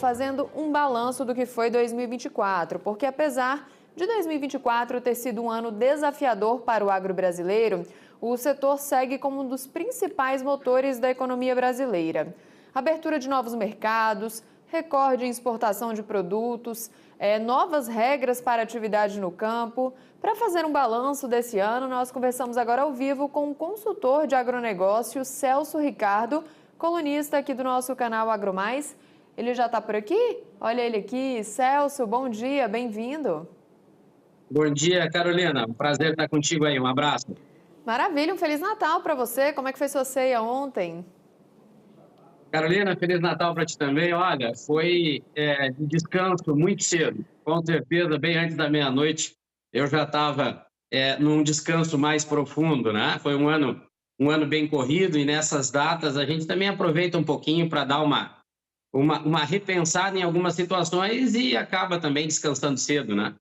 fazendo um balanço do que foi 2024, porque apesar de 2024 ter sido um ano desafiador para o agro brasileiro, o setor segue como um dos principais motores da economia brasileira. Abertura de novos mercados, recorde em exportação de produtos, novas regras para atividade no campo. Para fazer um balanço desse ano, nós conversamos agora ao vivo com o consultor de agronegócio, Celso Ricardo, colunista aqui do nosso canal AgroMais. Ele já está por aqui? Olha ele aqui. Celso, bom dia, bem-vindo. Bom dia, Carolina. Um prazer estar contigo aí. Um abraço. Maravilha, um Feliz Natal para você. Como é que foi sua ceia ontem? Carolina, Feliz Natal para ti também. Olha, foi de descanso muito cedo. Com certeza, bem antes da meia-noite, eu já estava num descanso mais profundo, né? Foi um ano bem corrido e nessas datas a gente também aproveita um pouquinho para dar uma repensada em algumas situações e acaba também descansando cedo, né?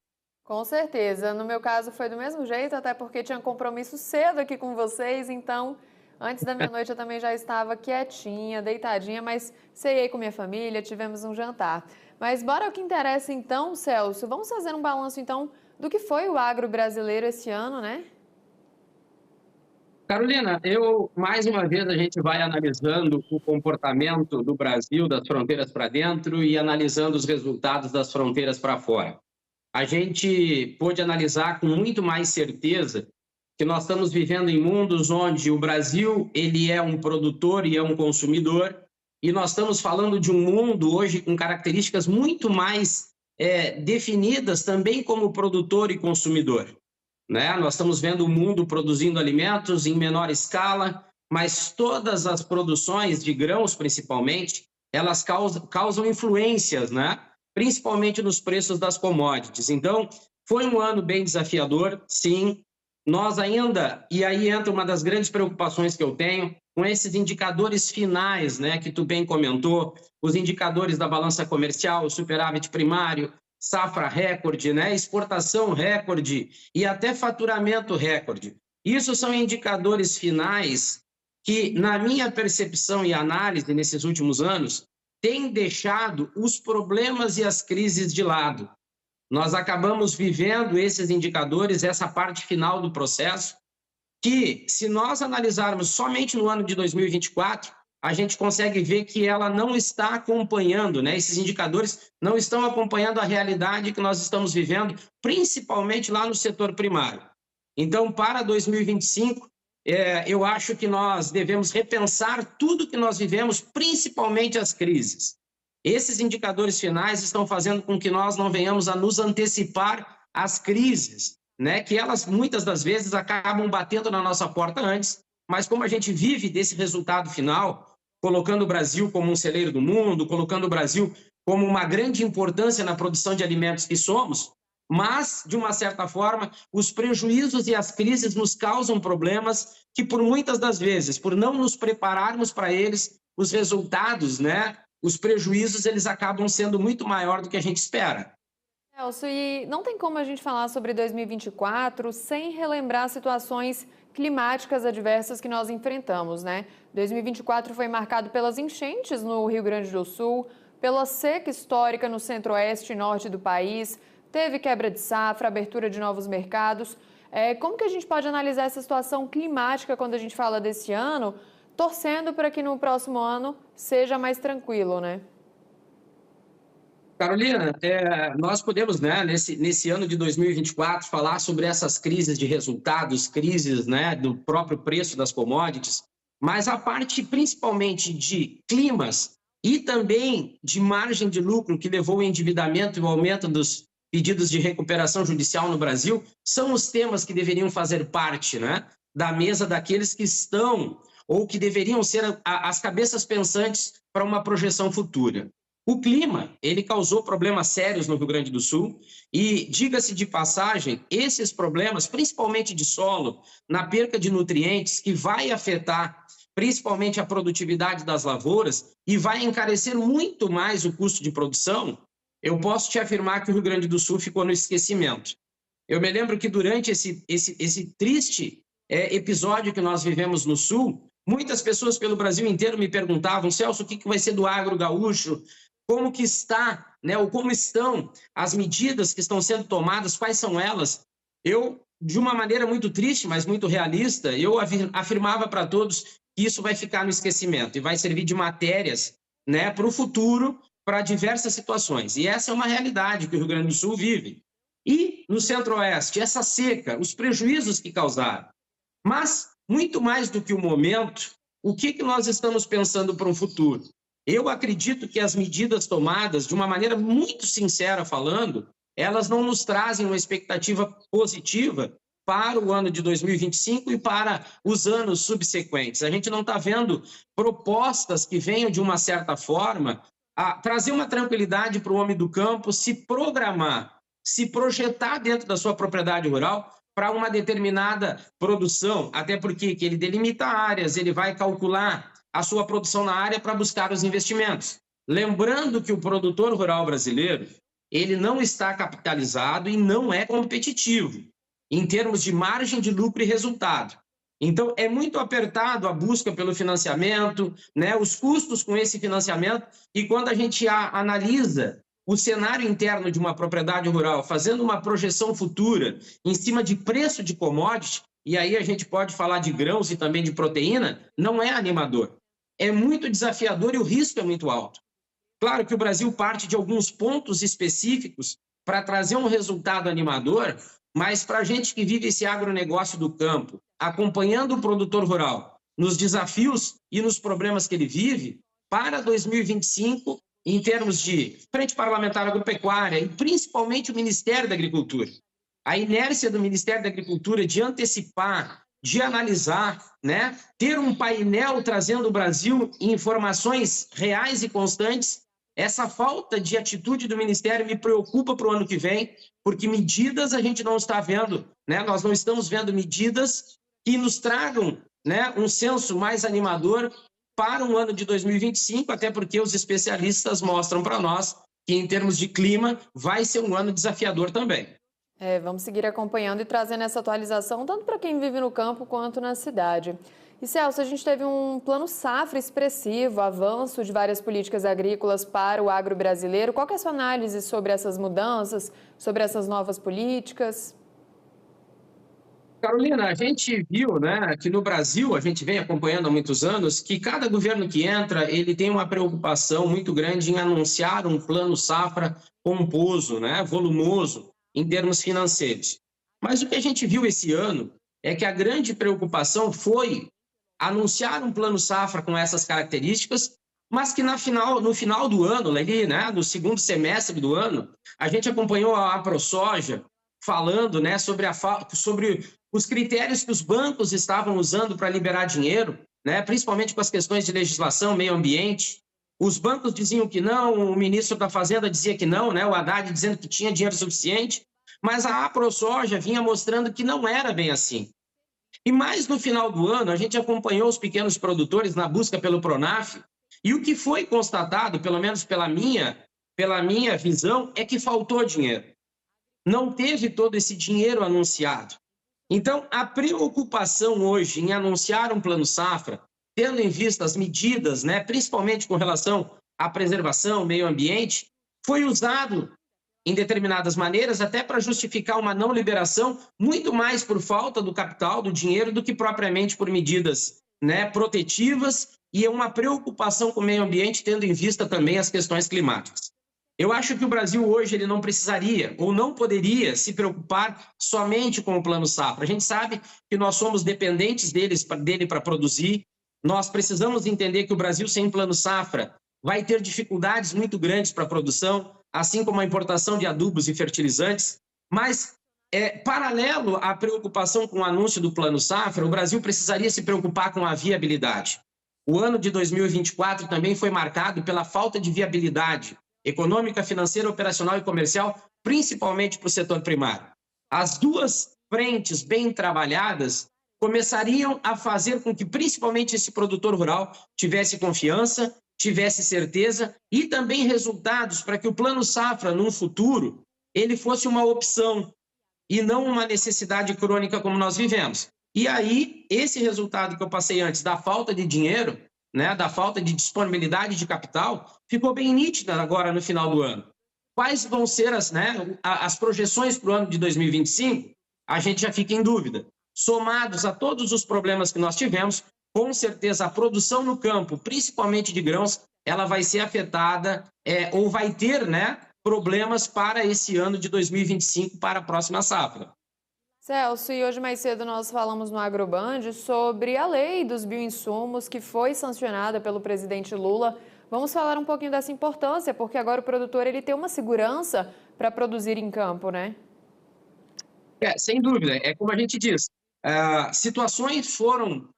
Com certeza. No meu caso foi do mesmo jeito, até porque tinha compromisso cedo aqui com vocês, então antes da meia-noite eu também já estava quietinha, deitadinha, mas ceiei com minha família, tivemos um jantar. Mas bora ao que interessa então, Celso. Vamos fazer um balanço então do que foi o agro brasileiro esse ano, né? Carolina, mais uma vez a gente vai analisando o comportamento do Brasil, das fronteiras para dentro e analisando os resultados das fronteiras para fora. A gente pôde analisar com muito mais certeza que nós estamos vivendo em mundos onde o Brasil ele é um produtor e é um consumidor, e nós estamos falando de um mundo hoje com características muito mais definidas também como produtor e consumidor, né? Nós estamos vendo o mundo produzindo alimentos em menor escala, mas todas as produções de grãos, principalmente, elas causam influências, né? Principalmente nos preços das commodities. Então, foi um ano bem desafiador, sim. Nós ainda, e aí entra uma das grandes preocupações que eu tenho, com esses indicadores finais, né, que tu bem comentou, os indicadores da balança comercial, o superávit primário, safra recorde, né, exportação recorde e até faturamento recorde. Isso são indicadores finais que, na minha percepção e análise nesses últimos anos, tem deixado os problemas e as crises de lado. Nós acabamos vivendo esses indicadores, essa parte final do processo, que se nós analisarmos somente no ano de 2024, a gente consegue ver que ela não está acompanhando, né? Esses indicadores não estão acompanhando a realidade que nós estamos vivendo, principalmente lá no setor primário. Então, para 2025, eu acho que nós devemos repensar tudo que nós vivemos, principalmente as crises. Esses indicadores finais estão fazendo com que nós não venhamos a nos antecipar às crises, né? Que elas, muitas das vezes, acabam batendo na nossa porta antes, mas como a gente vive desse resultado final, colocando o Brasil como um celeiro do mundo, colocando o Brasil como uma grande importância na produção de alimentos que somos, mas, de uma certa forma, os prejuízos e as crises nos causam problemas que, por muitas das vezes, por não nos prepararmos para eles, os resultados, né, os prejuízos, eles acabam sendo muito maior do que a gente espera. Celso, e não tem como a gente falar sobre 2024 sem relembrar situações climáticas adversas que nós enfrentamos, né? 2024 foi marcado pelas enchentes no Rio Grande do Sul, pela seca histórica no centro-oeste e norte do país, teve quebra de safra, abertura de novos mercados. Como que a gente pode analisar essa situação climática quando a gente fala desse ano, torcendo para que no próximo ano seja mais tranquilo, né? Carolina, nós podemos, né, nesse ano de 2024, falar sobre essas crises de resultados, crises, né, do próprio preço das commodities, mas a parte principalmente de climas e também de margem de lucro que levou ao endividamento e ao aumento dos pedidos de recuperação judicial no Brasil, são os temas que deveriam fazer parte, né, da mesa daqueles que estão ou que deveriam ser as cabeças pensantes para uma projeção futura. O clima, ele causou problemas sérios no Rio Grande do Sul e, diga-se de passagem, esses problemas, principalmente de solo, na perca de nutrientes, que vai afetar principalmente a produtividade das lavouras e vai encarecer muito mais o custo de produção, eu posso te afirmar que o Rio Grande do Sul ficou no esquecimento. Eu me lembro que durante esse triste episódio que nós vivemos no Sul, muitas pessoas pelo Brasil inteiro me perguntavam: Celso, o que vai ser do agro gaúcho? como que está, né, ou como estão as medidas que estão sendo tomadas, quais são elas. Eu, de uma maneira muito triste, mas muito realista, eu afirmava para todos que isso vai ficar no esquecimento e vai servir de matérias, né, para o futuro, para diversas situações. E essa é uma realidade que o Rio Grande do Sul vive. E no Centro-Oeste, essa seca, os prejuízos que causaram. Mas, muito mais do que o momento, o que nós estamos pensando para um futuro? Eu acredito que as medidas tomadas, de uma maneira muito sincera falando, elas não nos trazem uma expectativa positiva para o ano de 2025 e para os anos subsequentes. A gente não está vendo propostas que venham, de uma certa forma, a trazer uma tranquilidade para o homem do campo se programar, se projetar dentro da sua propriedade rural para uma determinada produção, até porque ele delimita áreas, ele vai calcular a sua produção na área para buscar os investimentos. Lembrando que o produtor rural brasileiro, ele não está capitalizado e não é competitivo em termos de margem de lucro e resultado. Então, é muito apertado a busca pelo financiamento, né, os custos com esse financiamento, e quando a gente analisa o cenário interno de uma propriedade rural, fazendo uma projeção futura em cima de preço de commodity, e aí a gente pode falar de grãos e também de proteína, não é animador. É muito desafiador e o risco é muito alto. Claro que o Brasil parte de alguns pontos específicos para trazer um resultado animador, mas para a gente que vive esse agronegócio do campo, acompanhando o produtor rural nos desafios e nos problemas que ele vive, para 2025, em termos de Frente Parlamentar Agropecuária e principalmente o Ministério da Agricultura, a inércia do Ministério da Agricultura de antecipar, de analisar, né, ter um painel trazendo o Brasil em informações reais e constantes, essa falta de atitude do Ministério me preocupa para o ano que vem, porque medidas a gente não está vendo, né? Nós não estamos vendo medidas que nos tragam, né, um senso mais animador para o ano de 2025, até porque os especialistas mostram para nós que, em termos de clima, vai ser um ano desafiador também. Vamos seguir acompanhando e trazendo essa atualização, tanto para quem vive no campo quanto na cidade. E, Celso, a gente teve um plano safra expressivo, avanço de várias políticas agrícolas para o agro brasileiro. Qual que é a sua análise sobre essas mudanças, sobre essas novas políticas? Carolina, a gente viu, né, que no Brasil, a gente vem acompanhando há muitos anos, que cada governo que entra, ele tem uma preocupação muito grande em anunciar um plano safra pomposo, né, volumoso, em termos financeiros. Mas o que a gente viu esse ano é que a grande preocupação foi anunciar um plano safra com essas características, mas que no final do ano, ali, né, no segundo semestre do ano, a gente acompanhou a AproSoja falando, né, sobre os critérios que os bancos estavam usando para liberar dinheiro, né, principalmente com as questões de legislação, meio ambiente. Os bancos diziam que não, o ministro da Fazenda dizia que não, né, o Haddad dizendo que tinha dinheiro suficiente, mas a AproSoja vinha mostrando que não era bem assim. E mais no final do ano, a gente acompanhou os pequenos produtores na busca pelo Pronaf, e o que foi constatado, pelo menos pela minha visão, é que faltou dinheiro. Não teve todo esse dinheiro anunciado. Então, a preocupação hoje em anunciar um plano safra, tendo em vista as medidas, né, principalmente com relação à preservação, meio ambiente, foi usado em determinadas maneiras até para justificar uma não liberação, muito mais por falta do capital, do dinheiro, do que propriamente por medidas, né, protetivas e uma preocupação com o meio ambiente, tendo em vista também as questões climáticas. Eu acho que o Brasil hoje ele não precisaria ou não poderia se preocupar somente com o Plano Safra. A gente sabe que nós somos dependentes dele para produzir. Nós precisamos entender que o Brasil sem Plano Safra vai ter dificuldades muito grandes para a produção, assim como a importação de adubos e fertilizantes. Mas, paralelo à preocupação com o anúncio do Plano Safra, o Brasil precisaria se preocupar com a viabilidade. O ano de 2024 também foi marcado pela falta de viabilidade econômica, financeira, operacional e comercial, principalmente para o setor primário. As duas frentes bem trabalhadas começariam a fazer com que principalmente esse produtor rural tivesse confiança, tivesse certeza e também resultados para que o Plano Safra, num futuro, ele fosse uma opção e não uma necessidade crônica como nós vivemos. E aí, esse resultado que eu passei antes da falta de dinheiro, né, da falta de disponibilidade de capital, ficou bem nítida agora no final do ano. Quais vão ser as projeções para o ano de 2025? A gente já fica em dúvida. Somados a todos os problemas que nós tivemos, com certeza a produção no campo, principalmente de grãos, ela vai ser afetada ou vai ter, né, problemas para esse ano de 2025, para a próxima safra. Celso, e hoje mais cedo nós falamos no AgroBand sobre a lei dos bioinsumos que foi sancionada pelo presidente Lula. Vamos falar um pouquinho dessa importância, porque agora o produtor ele tem uma segurança para produzir em campo, né? Sem dúvida, é como a gente diz, situações foram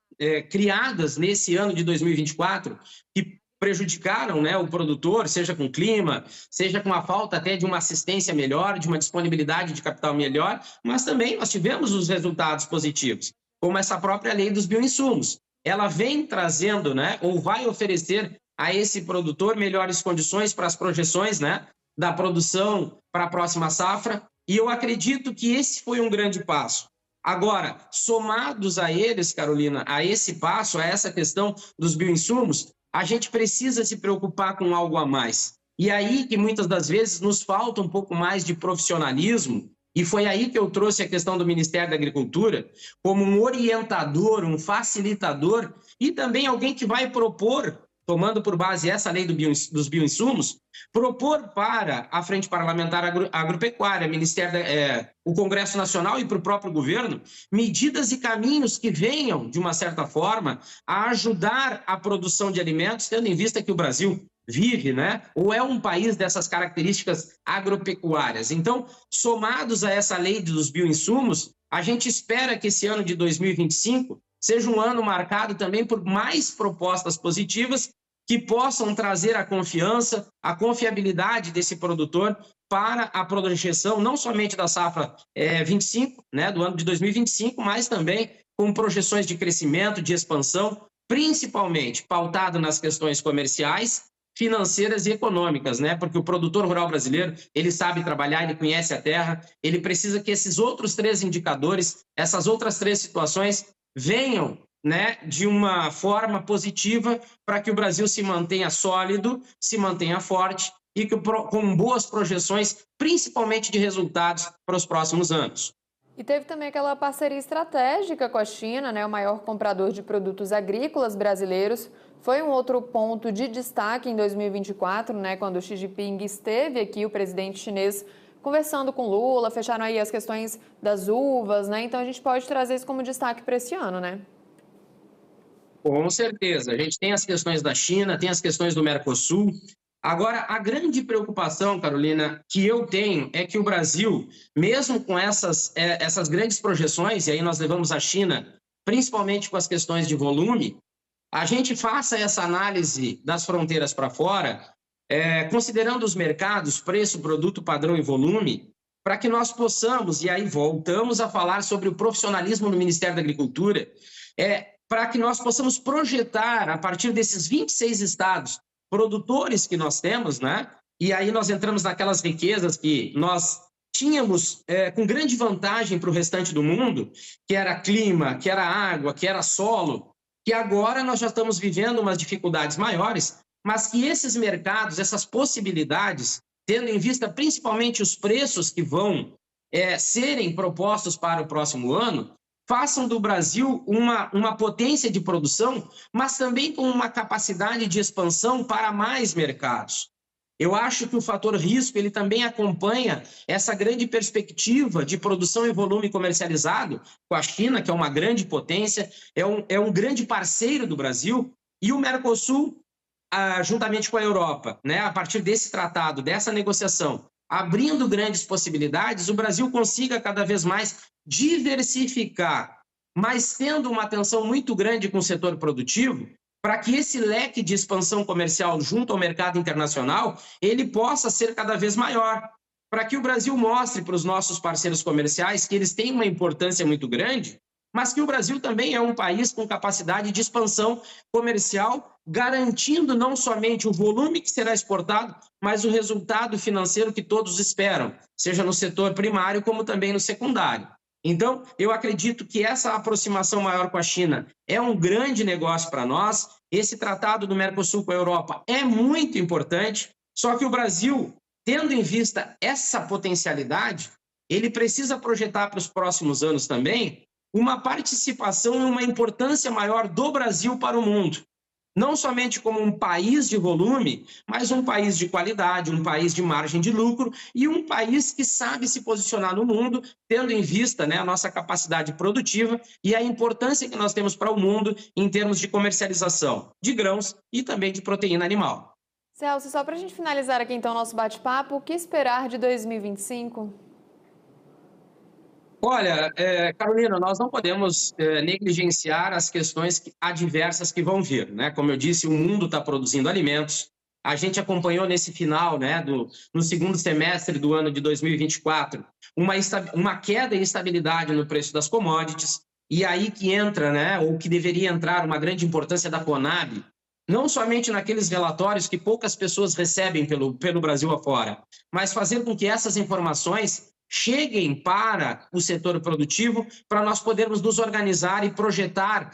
criadas nesse ano de 2024 que prejudicaram, né, o produtor, seja com clima, seja com a falta até de uma assistência melhor, de uma disponibilidade de capital melhor, mas também nós tivemos os resultados positivos, como essa própria lei dos bioinsumos. Ela vem trazendo, né, ou vai oferecer a esse produtor melhores condições para as projeções, né, da produção para a próxima safra, e eu acredito que esse foi um grande passo. Agora, somados a eles, Carolina, a esse passo, a essa questão dos bioinsumos, a gente precisa se preocupar com algo a mais. E aí que muitas das vezes nos falta um pouco mais de profissionalismo, e foi aí que eu trouxe a questão do Ministério da Agricultura como um orientador, um facilitador e também alguém que vai propor, tomando por base essa lei dos bioinsumos, propor para a Frente Parlamentar Agropecuária, o Congresso Nacional e para o próprio governo, medidas e caminhos que venham, de uma certa forma, a ajudar a produção de alimentos, tendo em vista que o Brasil vive, né, ou é um país dessas características agropecuárias. Então, somados a essa lei dos bioinsumos, a gente espera que esse ano de 2025 seja um ano marcado também por mais propostas positivas que possam trazer a confiança, a confiabilidade desse produtor para a projeção não somente da safra 25, né, do ano de 2025, mas também com projeções de crescimento, de expansão, principalmente pautado nas questões comerciais, financeiras e econômicas, né? Porque o produtor rural brasileiro, ele sabe trabalhar, ele conhece a terra, ele precisa que esses outros 3 indicadores, essas outras 3 situações venham, né, de uma forma positiva para que o Brasil se mantenha sólido, se mantenha forte e que, com boas projeções, principalmente de resultados para os próximos anos. E teve também aquela parceria estratégica com a China, né, o maior comprador de produtos agrícolas brasileiros. Foi um outro ponto de destaque em 2024, né, quando o Xi Jinping esteve aqui, o presidente chinês, conversando com Lula, fecharam aí as questões das uvas, né? Então a gente pode trazer isso como destaque para esse ano, né? Com certeza. A gente tem as questões da China, tem as questões do Mercosul. Agora, a grande preocupação, Carolina, que eu tenho é que o Brasil, mesmo com essas grandes projeções, e aí nós levamos a China, principalmente com as questões de volume, a gente faça essa análise das fronteiras para fora, considerando os mercados, preço, produto, padrão e volume, para que nós possamos, e aí voltamos a falar sobre o profissionalismo no Ministério da Agricultura, para que nós possamos projetar, a partir desses 26 estados produtores que nós temos, né? E aí nós entramos naquelas riquezas que nós tínhamos com grande vantagem para o restante do mundo, que era clima, que era água, que era solo, que agora nós já estamos vivendo umas dificuldades maiores, mas que esses mercados, essas possibilidades, tendo em vista principalmente os preços que vão serem propostos para o próximo ano, façam do Brasil uma potência de produção, mas também com uma capacidade de expansão para mais mercados. Eu acho que o fator risco ele também acompanha essa grande perspectiva de produção e volume comercializado com a China, que é uma grande potência, é um grande parceiro do Brasil, e o Mercosul, juntamente com a Europa, né, a partir desse tratado, dessa negociação, abrindo grandes possibilidades, o Brasil consiga cada vez mais diversificar, mas tendo uma atenção muito grande com o setor produtivo, para que esse leque de expansão comercial junto ao mercado internacional, ele possa ser cada vez maior, para que o Brasil mostre para os nossos parceiros comerciais que eles têm uma importância muito grande, mas que o Brasil também é um país com capacidade de expansão comercial, garantindo não somente o volume que será exportado, mas o resultado financeiro que todos esperam, seja no setor primário como também no secundário. Então, eu acredito que essa aproximação maior com a China é um grande negócio para nós. Esse tratado do Mercosul com a Europa é muito importante, só que o Brasil, tendo em vista essa potencialidade, ele precisa projetar para os próximos anos também uma participação e uma importância maior do Brasil para o mundo. Não somente como um país de volume, mas um país de qualidade, um país de margem de lucro e um país que sabe se posicionar no mundo, tendo em vista, né, a nossa capacidade produtiva e a importância que nós temos para o mundo em termos de comercialização de grãos e também de proteína animal. Celso, só para a gente finalizar aqui então o nosso bate-papo, o que esperar de 2025? Olha, Carolina, nós não podemos negligenciar as questões adversas que vão vir, né? Como eu disse, o mundo está produzindo alimentos. A gente acompanhou nesse final, né, no segundo semestre do ano de 2024, uma queda e instabilidade no preço das commodities. E aí que entra, né, ou que deveria entrar uma grande importância da Conab, não somente naqueles relatórios que poucas pessoas recebem pelo Brasil afora, mas fazer com que essas informações cheguem para o setor produtivo, para nós podermos nos organizar e projetar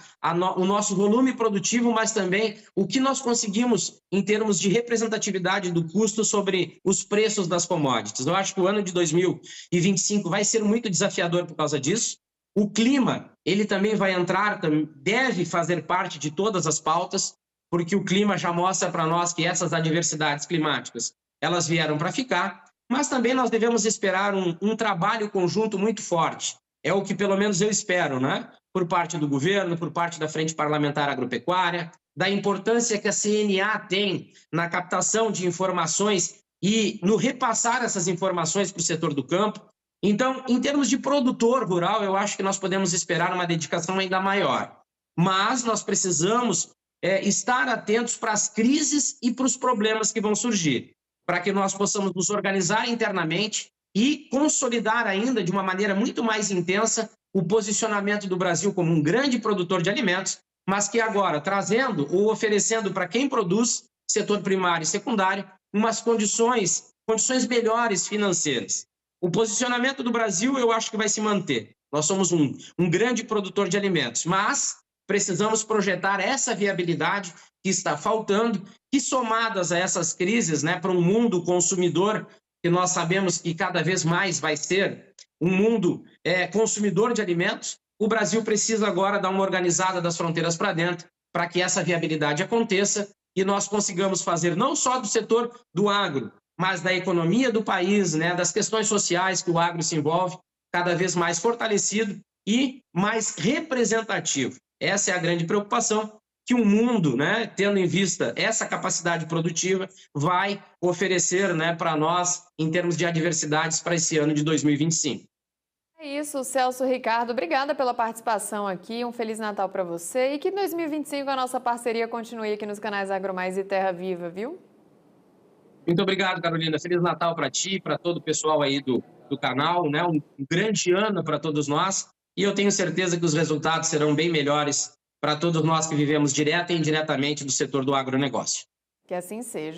o nosso volume produtivo, mas também o que nós conseguimos em termos de representatividade do custo sobre os preços das commodities. Eu acho que o ano de 2025 vai ser muito desafiador por causa disso. O clima, ele também vai entrar, deve fazer parte de todas as pautas, porque o clima já mostra para nós que essas adversidades climáticas, elas vieram para ficar. Mas também nós devemos esperar um trabalho conjunto muito forte. É o que pelo menos eu espero, né? Por parte do governo, por parte da Frente Parlamentar Agropecuária, da importância que a CNA tem na captação de informações e no repassar essas informações para o setor do campo. Então, em termos de produtor rural, eu acho que nós podemos esperar uma dedicação ainda maior. Mas nós precisamos estar atentos para as crises e para os problemas que vão surgir, para que nós possamos nos organizar internamente e consolidar ainda de uma maneira muito mais intensa o posicionamento do Brasil como um grande produtor de alimentos, mas que agora trazendo ou oferecendo para quem produz, setor primário e secundário, umas condições melhores financeiras. O posicionamento do Brasil eu acho que vai se manter. Nós somos um grande produtor de alimentos, mas precisamos projetar essa viabilidade que está faltando, que somadas a essas crises, né, para um mundo consumidor, que nós sabemos que cada vez mais vai ser um mundo consumidor de alimentos, o Brasil precisa agora dar uma organizada das fronteiras para dentro, para que essa viabilidade aconteça e nós consigamos fazer não só do setor do agro, mas da economia do país, né, das questões sociais que o agro se envolve, cada vez mais fortalecido e mais representativo. Essa é a grande preocupação que o mundo, né, tendo em vista essa capacidade produtiva, vai oferecer, né, para nós em termos de adversidades para esse ano de 2025. É isso, Celso Ricardo. Obrigada pela participação aqui. Um Feliz Natal para você e que 2025 a nossa parceria continue aqui nos canais AgroMais e Terra Viva, viu? Muito obrigado, Carolina. Feliz Natal para ti, para todo o pessoal aí do canal, né? Um grande ano para todos nós. E eu tenho certeza que os resultados serão bem melhores para todos nós que vivemos direta e indiretamente do setor do agronegócio. Que assim seja.